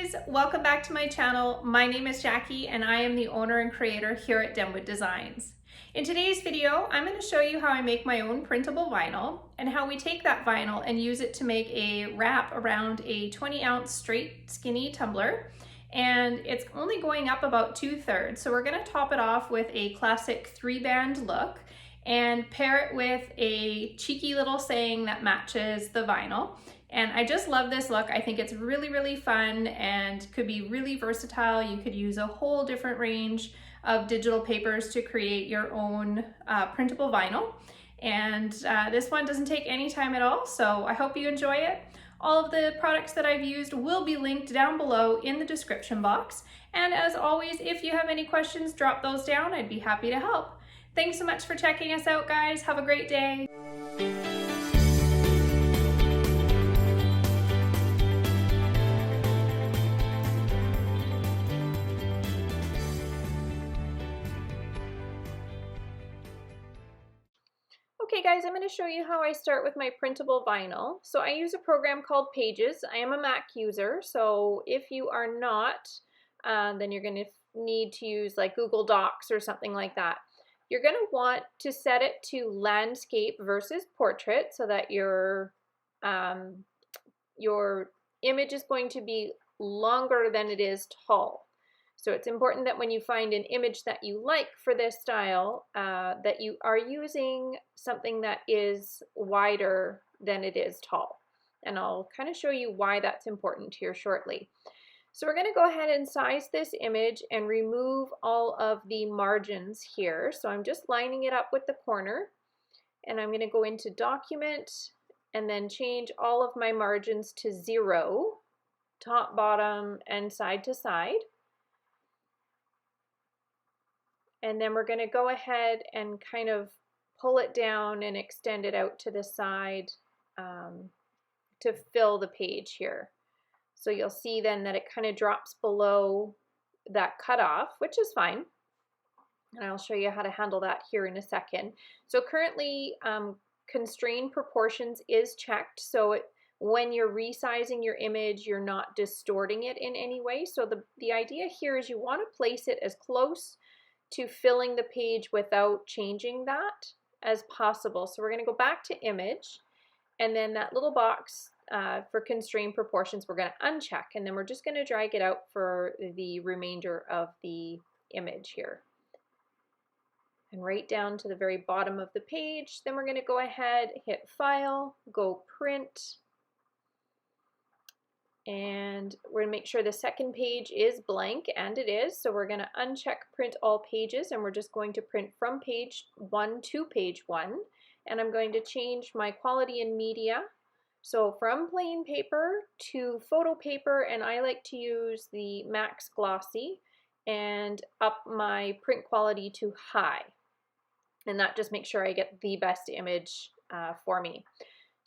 guys, welcome back to my channel. My name is Jackie and I am the owner and creator here at Denwood Designs. In today's video, I'm going to show you how I make my own printable vinyl and how we take that vinyl and use it to make a wrap around a 20-ounce straight skinny tumbler. And it's only going up about 2/3. So we're going to top it off with a classic 3-band look and pair it with a cheeky little saying that matches the vinyl. And I just love this look. I think it's really, really fun and could be really versatile. You could use a whole different range of digital papers to create your own printable vinyl. And this one doesn't take any time at all, so I hope you enjoy it. All of the products that I've used will be linked down below in the description box. And as always, if you have any questions, drop those down. I'd be happy to help. Thanks so much for checking us out, guys. Have a great day. Okay guys, I'm going to show you how I start with my printable vinyl. So I use a program called Pages. I am a Mac user, so if you are not, then you're going to need to use like Google Docs or something like that. You're going to want to set it to landscape versus portrait so that your image is going to be longer than it is tall. So it's important that when you find an image that you like for this style, that you are using something that is wider than it is tall. And I'll kind of show you why that's important here shortly. So we're going to go ahead and size this image and remove all of the margins here. So I'm just lining it up with the corner, and I'm going to go into Document and then change all of my margins to 0, top, bottom, and side to side. And then we're going to go ahead and kind of pull it down and extend it out to the side to fill the page here. So you'll see then that it kind of drops below that cutoff, which is fine. And I'll show you how to handle that here in a second. So currently, constrained proportions is checked. So when you're resizing your image, you're not distorting it in any way. So the idea here is you want to place it as close to filling the page without changing that as possible. So we're going to go back to image, and then that little box for constrained proportions we're going to uncheck, and then we're just going to drag it out for the remainder of the image here. And right down to the very bottom of the page, then we're going to go ahead, hit File, go Print, and we're going to make sure the second page is blank, and it is. So we're going to uncheck Print All Pages, and we're just going to print from page 1 to page 1. And I'm going to change my quality in media. So from plain paper to photo paper, and I like to use the Max Glossy, and up my print quality to high. And that just makes sure I get the best image for me.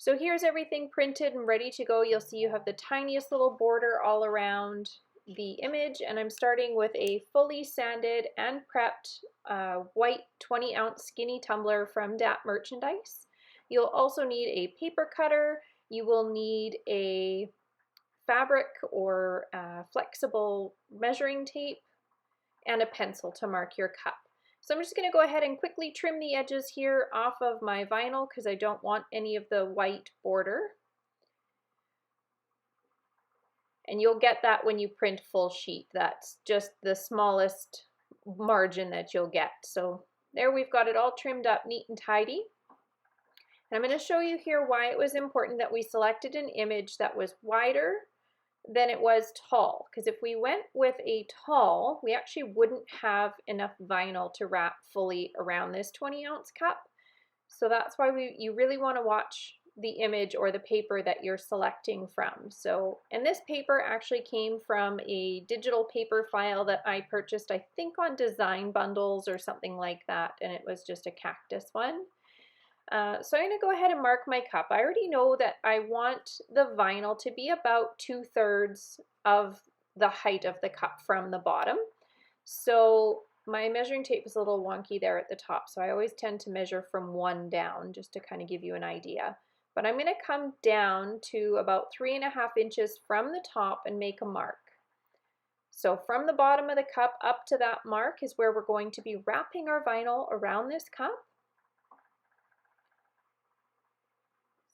So here's everything printed and ready to go. You'll see you have the tiniest little border all around the image, and I'm starting with a fully sanded and prepped white 20-ounce skinny tumbler from DAP Merchandise. You'll also need a paper cutter. You will need a fabric or flexible measuring tape and a pencil to mark your cup. So I'm just going to go ahead and quickly trim the edges here off of my vinyl because I don't want any of the white border. And you'll get that when you print full sheet. That's just the smallest margin that you'll get. So there we've got it all trimmed up neat and tidy. And I'm going to show you here why it was important that we selected an image that was wider than it was tall, because if we went with a tall, we actually wouldn't have enough vinyl to wrap fully around this 20-ounce cup. So that's why you really want to watch the image or the paper that you're selecting from. So, and this paper actually came from a digital paper file that I purchased, I think on Design Bundles or something like that, and it was just a Cactus one. So I'm going to go ahead and mark my cup. I already know that I want the vinyl to be about 2/3 of the height of the cup from the bottom. So my measuring tape is a little wonky there at the top, so I always tend to measure from 1 down just to kind of give you an idea. But I'm going to come down to about 3.5 inches from the top and make a mark. So from the bottom of the cup up to that mark is where we're going to be wrapping our vinyl around this cup.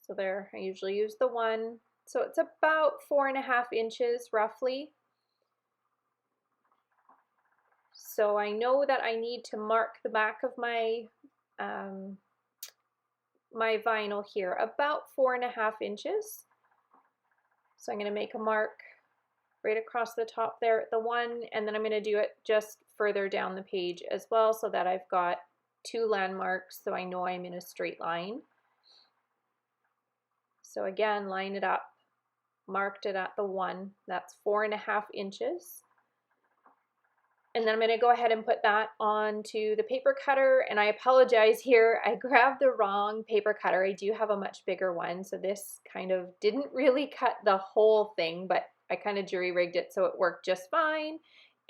So there, I usually use the 1. So it's about 4.5 inches roughly. So I know that I need to mark the back of my my vinyl here about 4.5 inches. So I'm going to make a mark right across the top there at the 1, and then I'm going to do it just further down the page as well so that I've got 2 landmarks so I know I'm in a straight line. So again, line it up, marked it at the 1, that's 4.5 inches. And then I'm going to go ahead and put that onto the paper cutter, and I apologize here, I grabbed the wrong paper cutter. I do have a much bigger one, so this kind of didn't really cut the whole thing, but I kind of jury-rigged it so it worked just fine,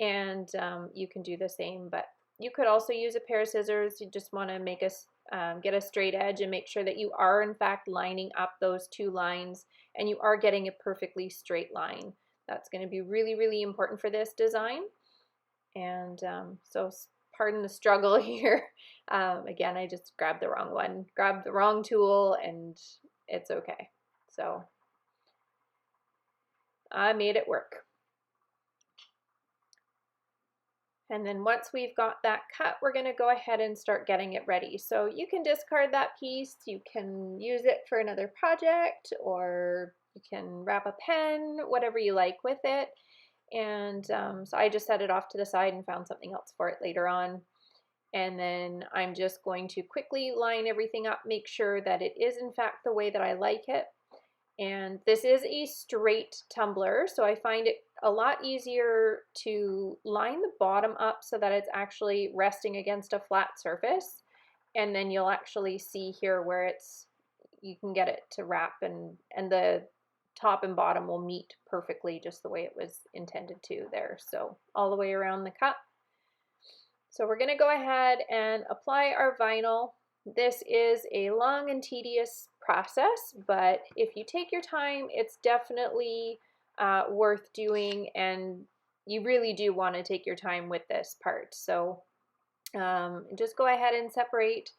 and you can do the same, but you could also use a pair of scissors. You just want to make get a straight edge and make sure that you are in fact lining up those 2 lines and you are getting a perfectly straight line. That's going to be really, really important for this design. And so pardon the struggle here. Again, I just grabbed the wrong one, grabbed the wrong tool, and it's okay. So I made it work. And then once we've got that cut, we're going to go ahead and start getting it ready. So you can discard that piece, you can use it for another project, or you can wrap a pen, whatever you like with it. And so I just set it off to the side and found something else for it later on. And then I'm just going to quickly line everything up, make sure that it is in fact the way that I like it. And this is a straight tumbler, so I find it a lot easier to line the bottom up so that it's actually resting against a flat surface. And then you'll actually see here where you can get it to wrap, and the top and bottom will meet perfectly just the way it was intended to there. So all the way around the cup. So we're going to go ahead and apply our vinyl. This is a long and tedious process, but if you take your time, it's definitely worth doing, and you really do want to take your time with this part. So just go ahead and separate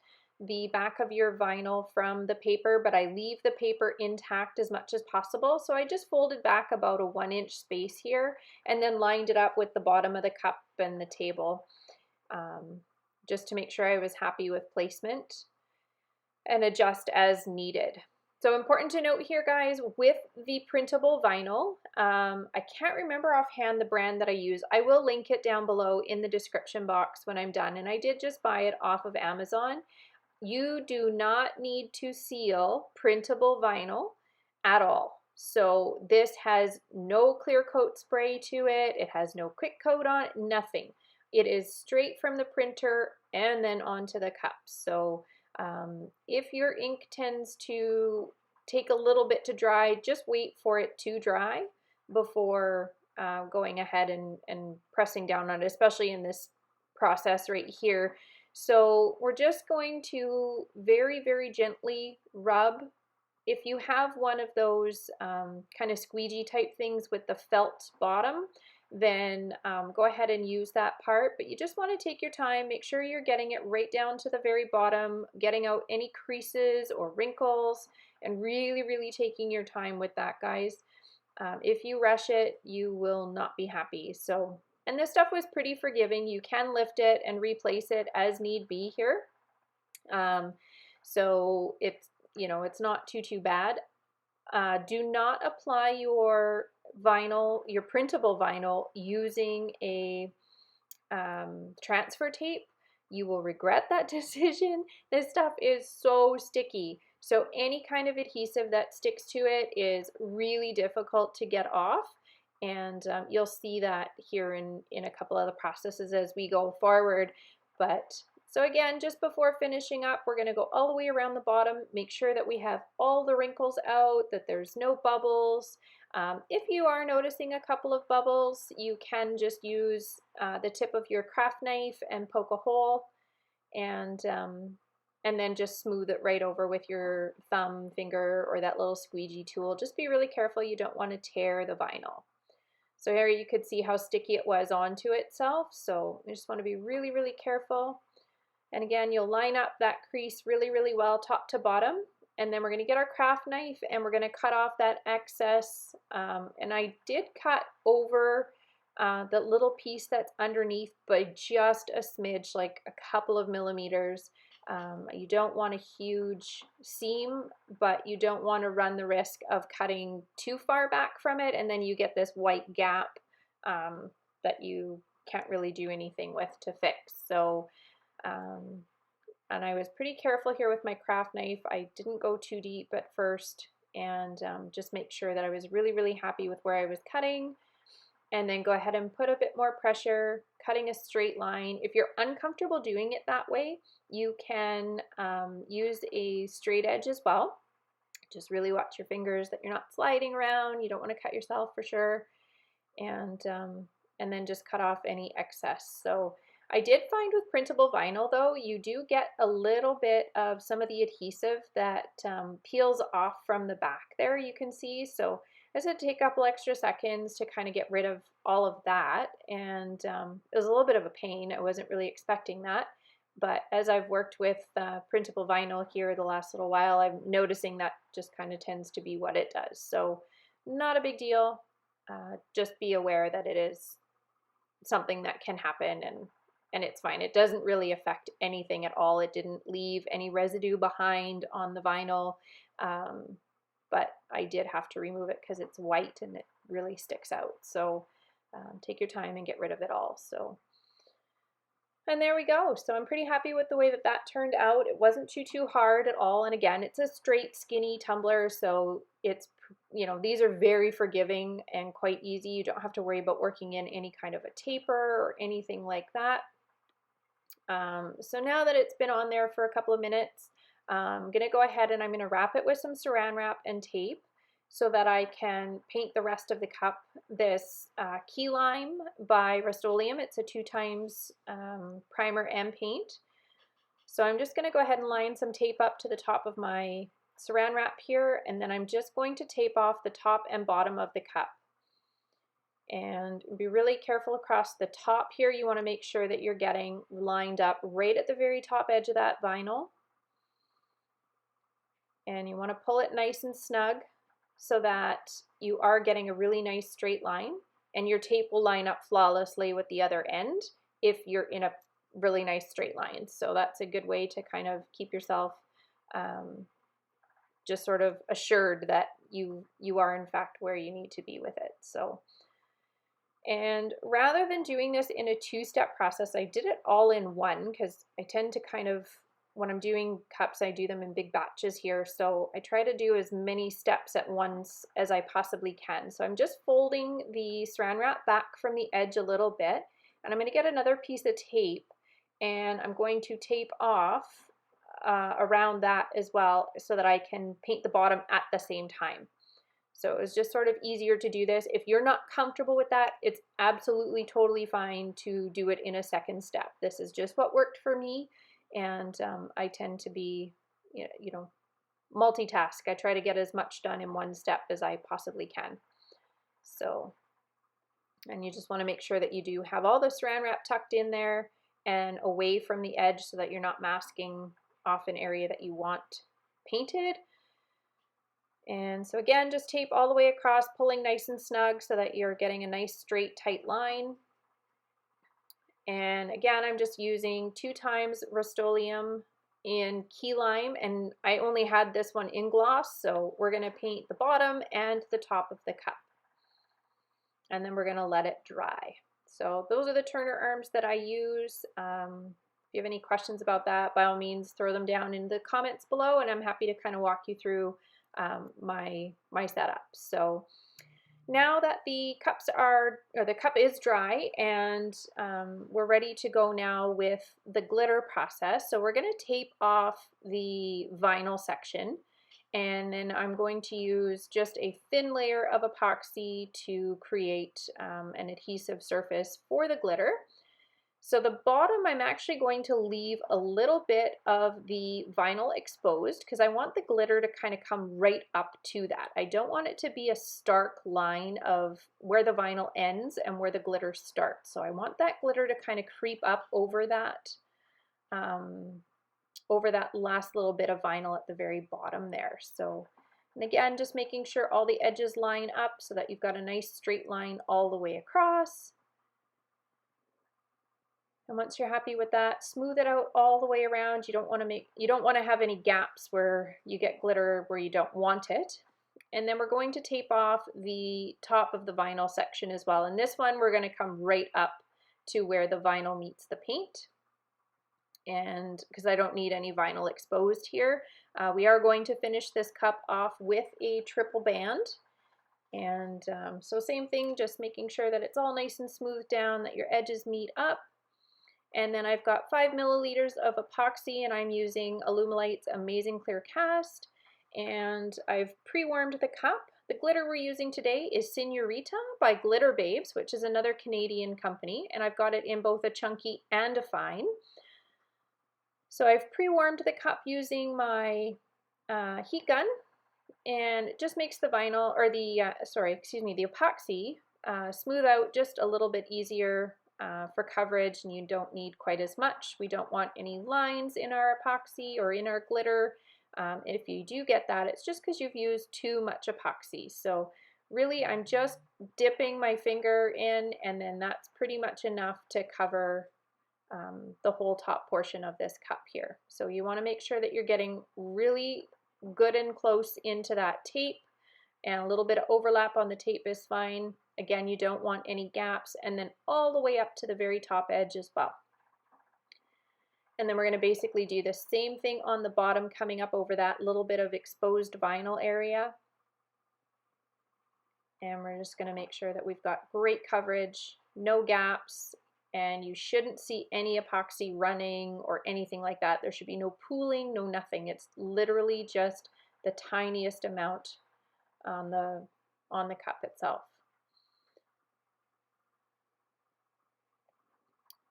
the back of your vinyl from the paper, but I leave the paper intact as much as possible. So I just folded back about a 1-inch space here and then lined it up with the bottom of the cup and the table, just to make sure I was happy with placement, and adjust as needed. So important to note here, guys, with the printable vinyl, I can't remember offhand the brand that I use. I will link it down below in the description box when I'm done, and I did just buy it off of Amazon. You do not need to seal printable vinyl at all. So this has no clear coat spray to it. It has no quick coat on it, nothing. It is straight from the printer and then onto the cup. So if your ink tends to take a little bit to dry, just wait for it to dry before going ahead and pressing down on it, especially in this process right here. So we're just going to very, very gently rub. If you have one of those kind of squeegee type things with the felt bottom, then go ahead and use that part, but you just want to take your time, make sure you're getting it right down to the very bottom, getting out any creases or wrinkles, and really, really taking your time with that, guys. If you rush it, you will not be happy. So, and this stuff was pretty forgiving. You can lift it and replace it as need be here. So it's, it's not too bad. Do not apply your vinyl, your printable vinyl, using a transfer tape. You will regret that decision. This stuff is so sticky. So any kind of adhesive that sticks to it is really difficult to get off. And you'll see that here in a couple of the processes as we go forward. But so again, just before finishing up, we're going to go all the way around the bottom, make sure that we have all the wrinkles out, that there's no bubbles. If you are noticing a couple of bubbles, you can just use the tip of your craft knife and poke a hole, and then just smooth it right over with your thumb, finger, or that little squeegee tool. Just be really careful, you don't want to tear the vinyl. So here you could see how sticky it was onto itself. So you just want to be really, really careful. And again, you'll line up that crease really, really well top to bottom. And then we're going to get our craft knife and we're going to cut off that excess. And I did cut over the little piece that's underneath by just a smidge, like a couple of millimeters. You don't want a huge seam, but you don't want to run the risk of cutting too far back from it, and then you get this white gap that you can't really do anything with to fix. So, and I was pretty careful here with my craft knife. I didn't go too deep at first, and just make sure that I was really, really happy with where I was cutting. And then go ahead and put a bit more pressure, cutting a straight line. If you're uncomfortable doing it that way, you can use a straight edge as well. Just really watch your fingers that you're not sliding around. You don't want to cut yourself for sure. And then just cut off any excess. So I did find with printable vinyl though, you do get a little bit of some of the adhesive that peels off from the back there, you can see. So I just had to take a couple extra seconds to kind of get rid of all of that, and it was a little bit of a pain. I wasn't really expecting that, but as I've worked with printable vinyl here the last little while, I'm noticing that just kind of tends to be what it does. So not a big deal. Just be aware that it is something that can happen, and it's fine. It doesn't really affect anything at all. It didn't leave any residue behind on the vinyl. But I did have to remove it because it's white and it really sticks out. So take your time and get rid of it all. So, and there we go. So I'm pretty happy with the way that that turned out. It wasn't too hard at all. And again, it's a straight skinny tumbler. So it's, you know, these are very forgiving and quite easy. You don't have to worry about working in any kind of a taper or anything like that. So now that it's been on there for a couple of minutes, I'm going to go ahead and I'm going to wrap it with some saran wrap and tape so that I can paint the rest of the cup. This Keylime by Rustoleum. It's a 2x primer and paint. So I'm just going to go ahead and line some tape up to the top of my saran wrap here, and then I'm just going to tape off the top and bottom of the cup. And be really careful across the top here. You want to make sure that you're getting lined up right at the very top edge of that vinyl. And you want to pull it nice and snug so that you are getting a really nice straight line, and your tape will line up flawlessly with the other end if you're in a really nice straight line. So that's a good way to kind of keep yourself just sort of assured that you are in fact where you need to be with it. So, and rather than doing this in a two-step process, I did it all in one because I tend to kind of, when I'm doing cups, I do them in big batches here. So I try to do as many steps at once as I possibly can. So I'm just folding the saran wrap back from the edge a little bit, and I'm going to get another piece of tape, and I'm going to tape off around that as well so that I can paint the bottom at the same time. So it was just sort of easier to do this. If you're not comfortable with that, it's absolutely totally fine to do it in a second step. This is just what worked for me. And I tend to be, you know, multitask. I try to get as much done in one step as I possibly can. So, and you just want to make sure that you do have all the saran wrap tucked in there and away from the edge so that you're not masking off an area that you want painted. And so again, just tape all the way across, pulling nice and snug so that you're getting a nice straight tight line. And again, I'm just using 2x Rustoleum in Keylime, and I only had this one in gloss, so we're going to paint the bottom and the top of the cup. And then we're going to let it dry. So those are the Turner arms that I use. If you have any questions about that, by all means, throw them down in the comments below, and I'm happy to kind of walk you through my setup. So now that the cups are, or the cup is dry, and we're ready to go now with the glitter process. So we're going to tape off the vinyl section, and then I'm going to use just a thin layer of epoxy to create an adhesive surface for the glitter. So the bottom, I'm actually going to leave a little bit of the vinyl exposed because I want the glitter to kind of come right up to that. I don't want it to be a stark line of where the vinyl ends and where the glitter starts. So I want that glitter to kind of creep up over that last little bit of vinyl at the very bottom there. So, and again, just making sure all the edges line up so that you've got a nice straight line all the way across. And once you're happy with that, smooth it out all the way around. You don't want to have any gaps where you get glitter where you don't want it. And then we're going to tape off the top of the vinyl section as well. And this one, we're going to come right up to where the vinyl meets the paint. And because I don't need any vinyl exposed here, we are going to finish this cup off with a triple band. And so same thing, just making sure that it's all nice and smooth down, that your edges meet up. And then I've got 5 milliliters of epoxy, and I'm using Allumilite's Amazing Clear Cast. And I've pre-warmed the cup. The glitter we're using today is Senorita by Glitter Babes, which is another Canadian company. And I've got it in both a chunky and a fine. So I've pre-warmed the cup using my heat gun, and it just makes the vinyl, or the, the epoxy smooth out just a little bit easier for coverage, and you don't need quite as much. We don't want any lines in our epoxy or in our glitter. If you do get that, it's just because you've used too much epoxy. So really, I'm just dipping my finger in, and then that's pretty much enough to cover the whole top portion of this cup here. So you want to make sure that you're getting really good and close into that tape, and a little bit of overlap on the tape is fine. Again, you don't want any gaps, and then all the way up to the very top edge as well. And then we're going to basically do the same thing on the bottom, coming up over that little bit of exposed vinyl area. And we're just going to make sure that we've got great coverage, no gaps, and you shouldn't see any epoxy running or anything like that. There should be no pooling, no nothing. It's literally just the tiniest amount on the cup itself.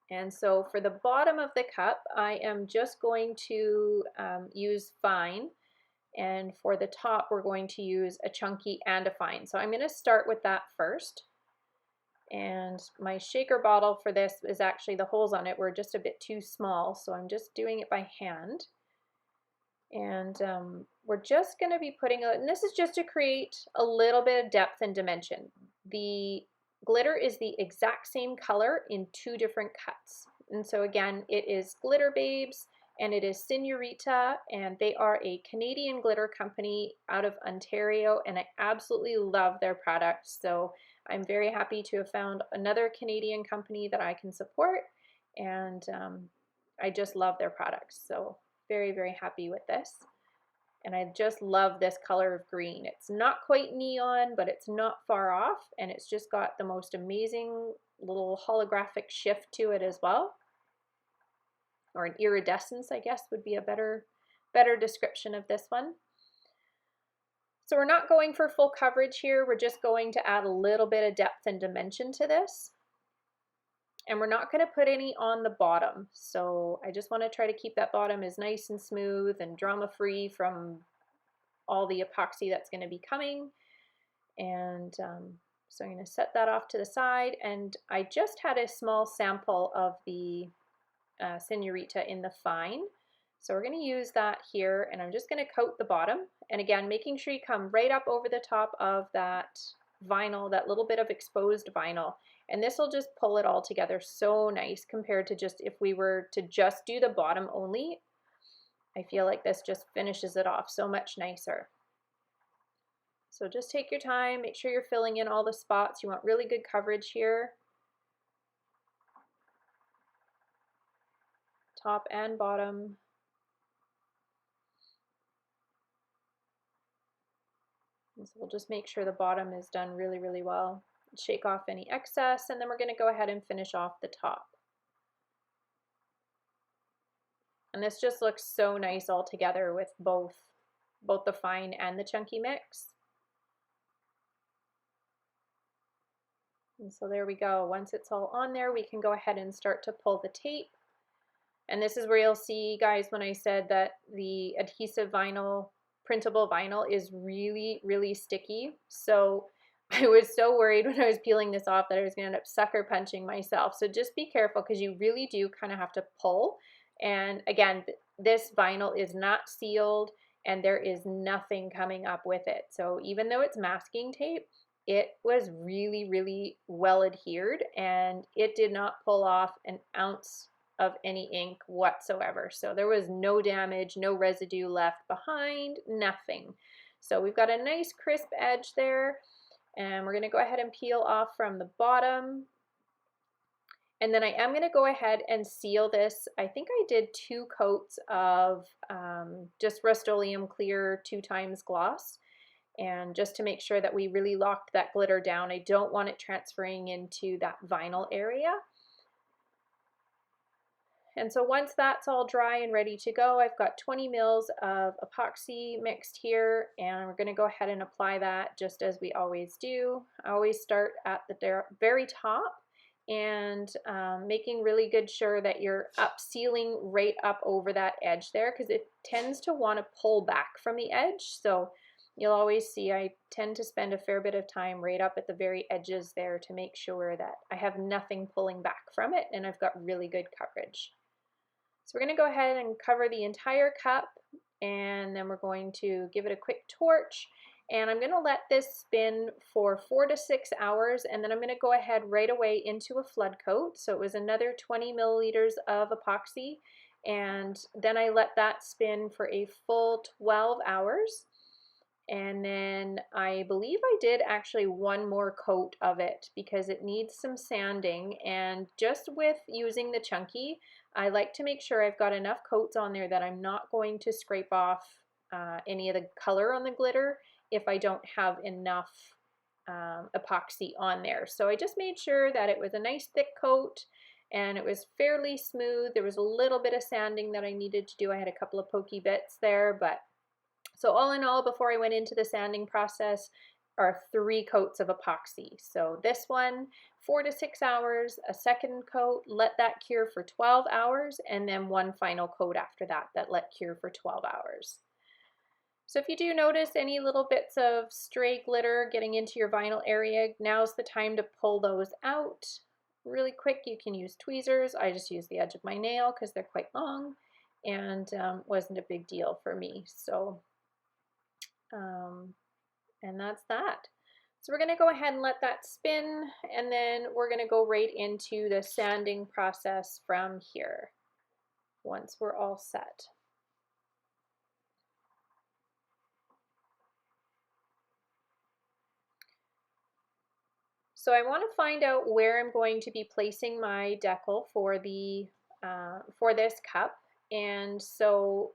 And so for the bottom of the cup, I am just going to use fine. And for the top, we're going to use a chunky and a fine. So I'm going to start with that first. And my shaker bottle for this is actually, the holes on it were just a bit too small. So I'm just doing it by hand. And we're just going to be putting, and this is just to create a little bit of depth and dimension. The glitter is the exact same color in 2 different cuts. And so again, it is Glitter Babes and it is Senorita, and they are a Canadian glitter company out of Ontario, and I absolutely love their products. So I'm very happy to have found another Canadian company that I can support, and I just love their products. So very, very happy with this. And I just love this color of green. It's not quite neon, but it's not far off, and it's just got the most amazing little holographic shift to it as well. Or an iridescence, I guess, would be a better description of this one. So we're not going for full coverage here. We're just going to add a little bit of depth and dimension to this. And we're not going to put any on the bottom. So I just want to try to keep that bottom as nice and smooth and drama-free from all the epoxy that's going to be coming. And so I'm going to set that off to the side. And I just had a small sample of the Senorita in the fine. So we're going to use that here, and I'm just going to coat the bottom. And again, making sure you come right up over the top of that vinyl, that little bit of exposed vinyl. And this will just pull it all together so nice compared to just if we were to just do the bottom only. I feel like this just finishes it off so much nicer. So just take your time, make sure you're filling in all the spots. You want really good coverage here. Top and bottom. And so we'll just make sure the bottom is done really, really well. Shake off any excess, and then we're going to go ahead and finish off the top. And this just looks so nice all together with both the fine and the chunky mix. And so there we go. Once it's all on there, we can go ahead and start to pull the tape. And this is where you'll see, guys, when I said that the adhesive vinyl, printable vinyl is really, really sticky. So I was so worried when I was peeling this off that I was going to end up sucker punching myself. So just be careful, because you really do kind of have to pull. And again, this vinyl is not sealed and there is nothing coming up with it. So even though it's masking tape, it was really, really well adhered, and it did not pull off an ounce of any ink whatsoever. So there was no damage, no residue left behind, nothing. So we've got a nice crisp edge there, and we're going to go ahead and peel off from the bottom. And then I am going to go ahead and seal this. I think I did 2 coats of just Rustoleum clear 2x gloss, and just to make sure that we really locked that glitter down. I don't want it transferring into that vinyl area. And so once that's all dry and ready to go, I've got 20 mils of epoxy mixed here, and we're going to go ahead and apply that just as we always do. I always start at the very top, and making really good sure that you're sealing right up over that edge there, because it tends to want to pull back from the edge. So you'll always see I tend to spend a fair bit of time right up at the very edges there to make sure that I have nothing pulling back from it and I've got really good coverage. So we're going to go ahead and cover the entire cup, and then we're going to give it a quick torch, and I'm going to let this spin for 4 to 6 hours, and then I'm going to go ahead right away into a flood coat. So it was another 20 milliliters of epoxy, and then I let that spin for a full 12 hours. And then I believe I did actually 1 more coat of it because it needs some sanding, and just with using the chunky, I like to make sure I've got enough coats on there that I'm not going to scrape off any of the color on the glitter if I don't have enough epoxy on there. So I just made sure that it was a nice thick coat and it was fairly smooth. There was a little bit of sanding that I needed to do. I had a couple of pokey bits there, but so all in all, before I went into the sanding process, are 3 coats of epoxy. So this one, 4 to 6 hours, a second coat, let that cure for 12 hours, and then 1 final coat after that let cure for 12 hours. So if you do notice any little bits of stray glitter getting into your vinyl area, now's the time to pull those out. Really quick, you can use tweezers. I just use the edge of my nail because they're quite long, and wasn't a big deal for me. So and that's that. So we're going to go ahead and let that spin, and then we're going to go right into the sanding process from here once we're all set. So I want to find out where I'm going to be placing my decal for the for this cup. And so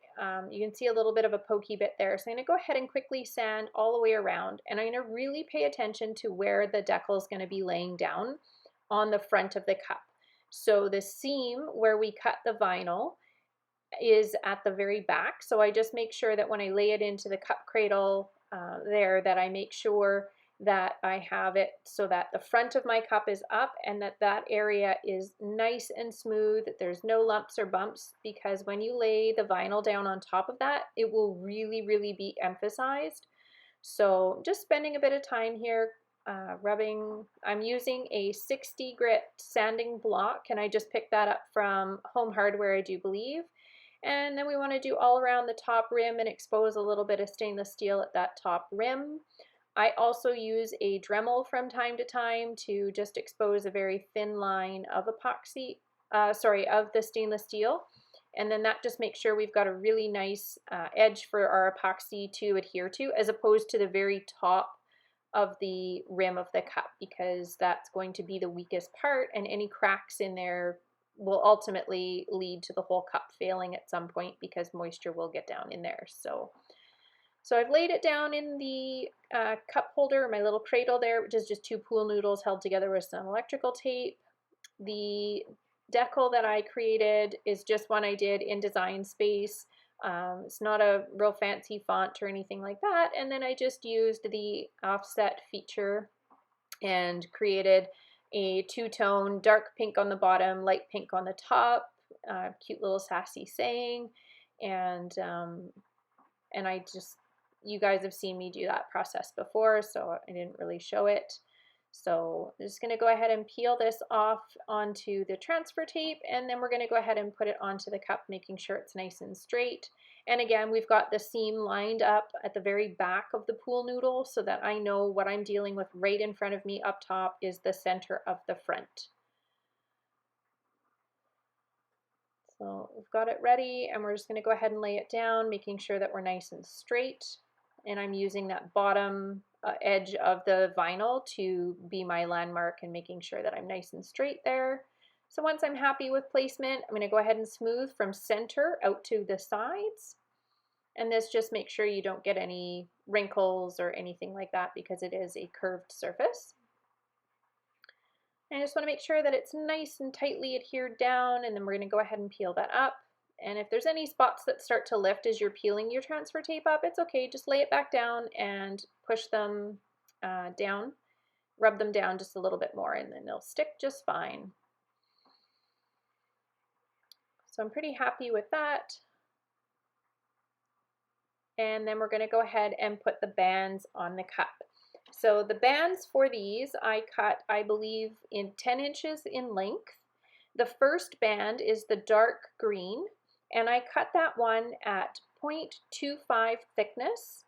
you can see a little bit of a pokey bit there. So I'm going to go ahead and quickly sand all the way around, and I'm going to really pay attention to where the decal is going to be laying down on the front of the cup. So the seam where we cut the vinyl is at the very back. So I just make sure that when I lay it into the cup cradle there, that I make sure that I have it so that the front of my cup is up and that area is nice and smooth. There's no lumps or bumps, because when you lay the vinyl down on top of that, it will really, really be emphasized. So just spending a bit of time here rubbing. I'm using a 60 grit sanding block, and I just picked that up from Home Hardware, I do believe. And then we want to do all around the top rim and expose a little bit of stainless steel at that top rim. I also use a Dremel from time to time to just expose a very thin line of epoxy, of the stainless steel. And then that just makes sure we've got a really nice edge for our epoxy to adhere to, as opposed to the very top of the rim of the cup, because that's going to be the weakest part, and any cracks in there will ultimately lead to the whole cup failing at some point because moisture will get down in there. So I've laid it down in the cup holder, my little cradle there, which is just 2 pool noodles held together with some electrical tape. The decal that I created is just one I did in Design Space. It's not a real fancy font or anything like that. And then I just used the offset feature and created a two-tone dark pink on the bottom, light pink on the top, cute little sassy saying, and I just, you guys have seen me do that process before, so I didn't really show it. So I'm just going to go ahead and peel this off onto the transfer tape, and then we're going to go ahead and put it onto the cup, making sure it's nice and straight. And again, we've got the seam lined up at the very back of the pool noodle so that I know what I'm dealing with right in front of me up top is the center of the front. So we've got it ready, and we're just going to go ahead and lay it down, making sure that we're nice and straight. And I'm using that bottom edge of the vinyl to be my landmark and making sure that I'm nice and straight there. So once I'm happy with placement, I'm going to go ahead and smooth from center out to the sides. And this just makes sure you don't get any wrinkles or anything like that because it is a curved surface. I just want to make sure that it's nice and tightly adhered down, and then we're going to go ahead and peel that up. And if there's any spots that start to lift as you're peeling your transfer tape up, it's okay. Just lay it back down and push them down, rub them down just a little bit more, and then they'll stick just fine. So I'm pretty happy with that. And then we're going to go ahead and put the bands on the cup. So the bands for these I cut, I believe, in 10 inches in length. The first band is the dark green, and I cut that one at 0.25 thickness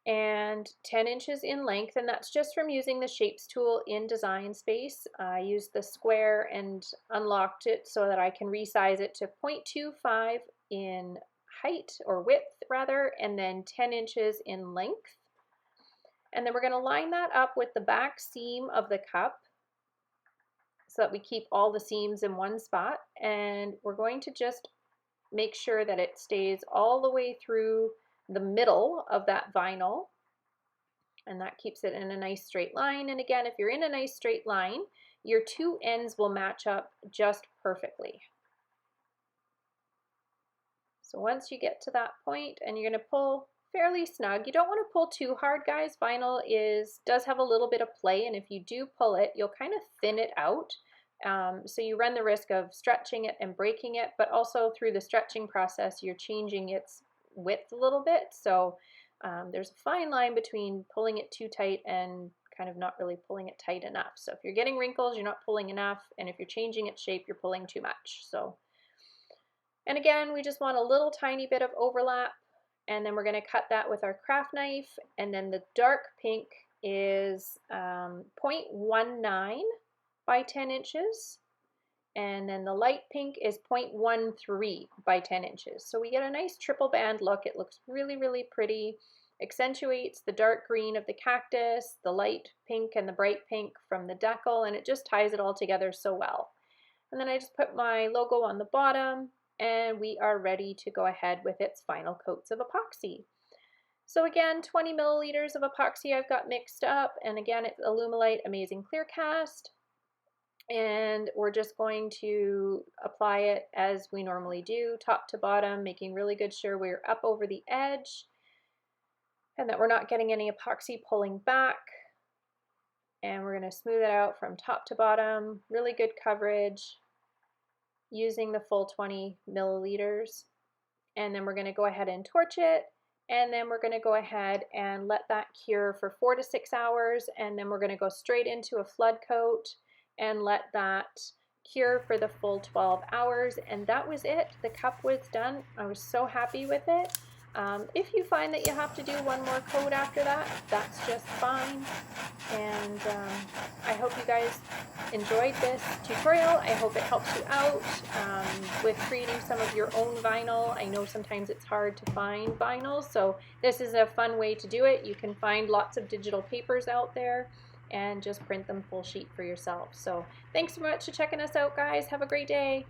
and 10 inches in length, and that's just from using the shapes tool in Design Space. I used the square and unlocked it so that I can resize it to 0.25 in height, or width rather, and then 10 inches in length. And then we're going to line that up with the back seam of the cup so that we keep all the seams in one spot. And we're going to just make sure that it stays all the way through the middle of that vinyl. And that keeps it in a nice straight line. And again, if you're in a nice straight line, your two ends will match up just perfectly. So once you get to that point, and you're going to pull fairly snug. You don't want to pull too hard, guys. Vinyl does have a little bit of play, and if you do pull it, you'll kind of thin it out. So you run the risk of stretching it and breaking it, but also through the stretching process, you're changing its width a little bit. So there's a fine line between pulling it too tight and kind of not really pulling it tight enough. So if you're getting wrinkles, you're not pulling enough, and if you're changing its shape, you're pulling too much. So, and again, we just want a little tiny bit of overlap. And then we're going to cut that with our craft knife. And then the dark pink is 0.19 by 10 inches. And then the light pink is 0.13 by 10 inches. So we get a nice triple band look. It looks really, really pretty. Accentuates the dark green of the cactus, the light pink and the bright pink from the decal, and it just ties it all together so well. And then I just put my logo on the bottom, and we are ready to go ahead with its final coats of epoxy. So again, 20 milliliters of epoxy I've got mixed up, and again, it's Allumilite Amazing Clear Cast. And we're just going to apply it as we normally do, top to bottom, making really good sure we're up over the edge and that we're not getting any epoxy pulling back. And we're going to smooth it out from top to bottom, really good coverage, using the full 20 milliliters. And then we're going to go ahead and torch it, and then we're going to go ahead and let that cure for 4 to 6 hours, and then we're going to go straight into a flood coat and let that cure for the full 12 hours. And that was it. The cup was done. I was so happy with it. If you find that you have to do one more coat after that, that's just fine. And I hope you guys enjoyed this tutorial. I hope it helps you out with creating some of your own vinyl. I know sometimes it's hard to find vinyl, so this is a fun way to do it. You can find lots of digital papers out there and just print them full sheet for yourself. So thanks so much for checking us out, guys. Have a great day.